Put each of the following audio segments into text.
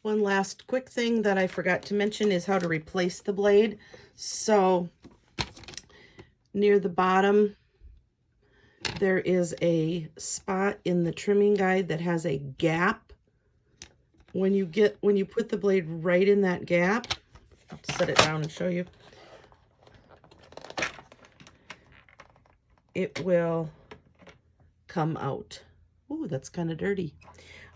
One last quick thing that I forgot to mention is how to replace the blade. So near the bottom, there is a spot in the trimming guide that has a gap. When you put the blade right in that gap, I'll set it down and show you. It will come out. Ooh, that's kind of dirty.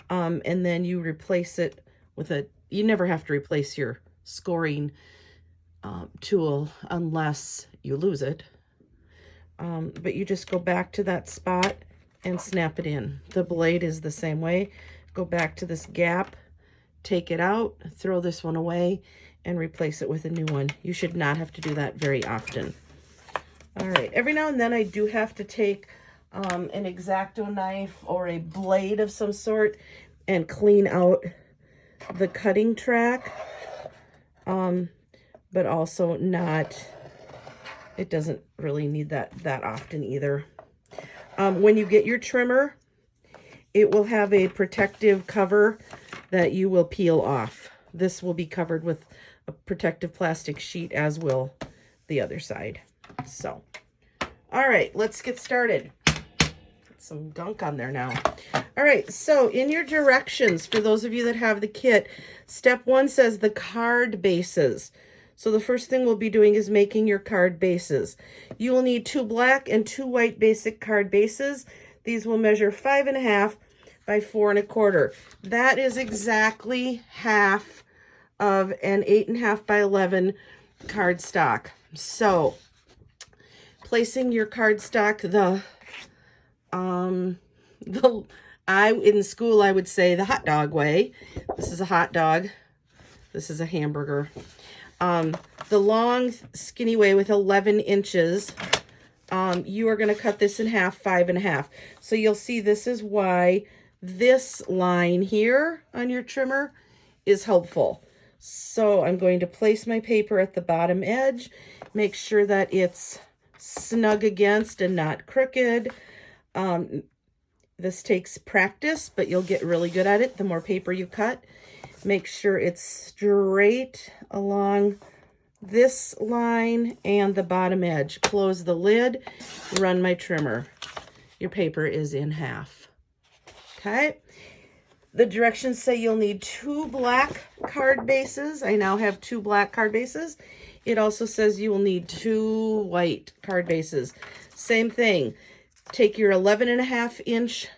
And then you replace it with you never have to replace your scoring tool unless you lose it. But you just go back to that spot and snap it in. The blade is the same way. Go back to this gap, take it out, throw this one away, and replace it with a new one. You should not have to do that very often. All right, every now and then I do have to take an X-Acto knife or a blade of some sort and clean out the cutting track, but also not, it doesn't really need that often either. When you get your trimmer, it will have a protective cover that you will peel off. This will be covered with a protective plastic sheet, as will the other side. So, all right, let's get started. Some gunk on there now. All right, so in your directions, for those of you that have the kit, step 1 says the card bases. So the first thing we'll be doing is making your card bases. You will need 2 black and 2 white basic card bases. These will measure 5.5 by 4 1/4. That is exactly half of an 8.5 by 11 card stock. So placing your card stock, in school I would say the hot dog way. This is a hot dog. This is a hamburger. The long skinny way with 11 inches, you are going to cut this in half, 5.5. So you'll see this is why this line here on your trimmer is helpful. So I'm going to place my paper at the bottom edge, make sure that it's snug against and not crooked. This takes practice, but you'll get really good at it the more paper you cut. Make sure it's straight along this line and the bottom edge. Close the lid, run my trimmer. Your paper is in half. Okay. The directions say you'll need 2 black card bases. I now have 2 black card bases. It also says you will need 2 white card bases. Same thing. Take your 11.5 inch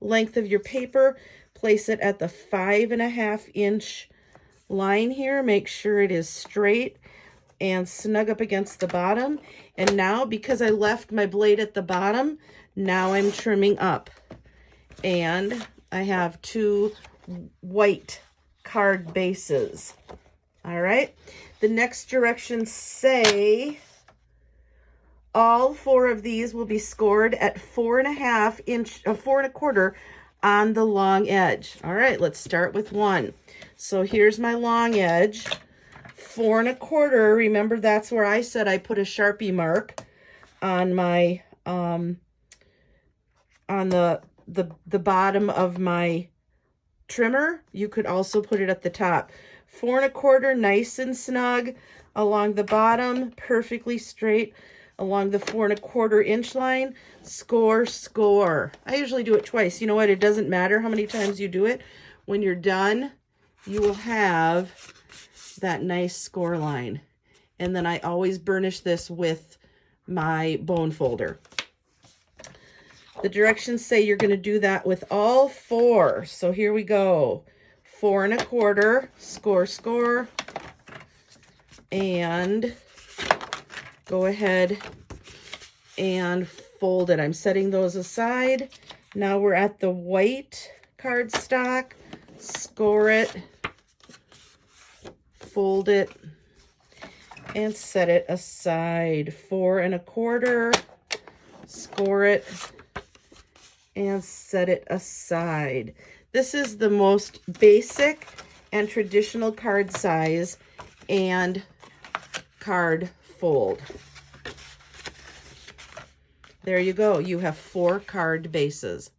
length of your paper, place it at the 5.5 inch line here. Make sure it is straight and snug up against the bottom. And now, because I left my blade at the bottom, now I'm trimming up. And I have 2 white card bases. All right. The next directions say all 4 of these will be scored at 4.5 inch, 4 1/4 on the long edge. All right, let's start with 1. So here's my long edge, 4 1/4. Remember, that's where I said I put a Sharpie mark on my, on the bottom of my trimmer. You could also put it at the top. 4 1/4, nice and snug along the bottom, perfectly straight along the 4 1/4 inch line. Score, score. I usually do it twice. You know what? It doesn't matter how many times you do it. When you're done, you will have that nice score line. And then I always burnish this with my bone folder. The directions say you're going to do that with all 4. So here we go. 4 1/4, score, score, and go ahead and fold it. I'm setting those aside. Now we're at the white cardstock. Score it, fold it, and set it aside. 4 1/4, score it, and set it aside. This is the most basic and traditional card size and card fold. There you go. You have 4 card bases.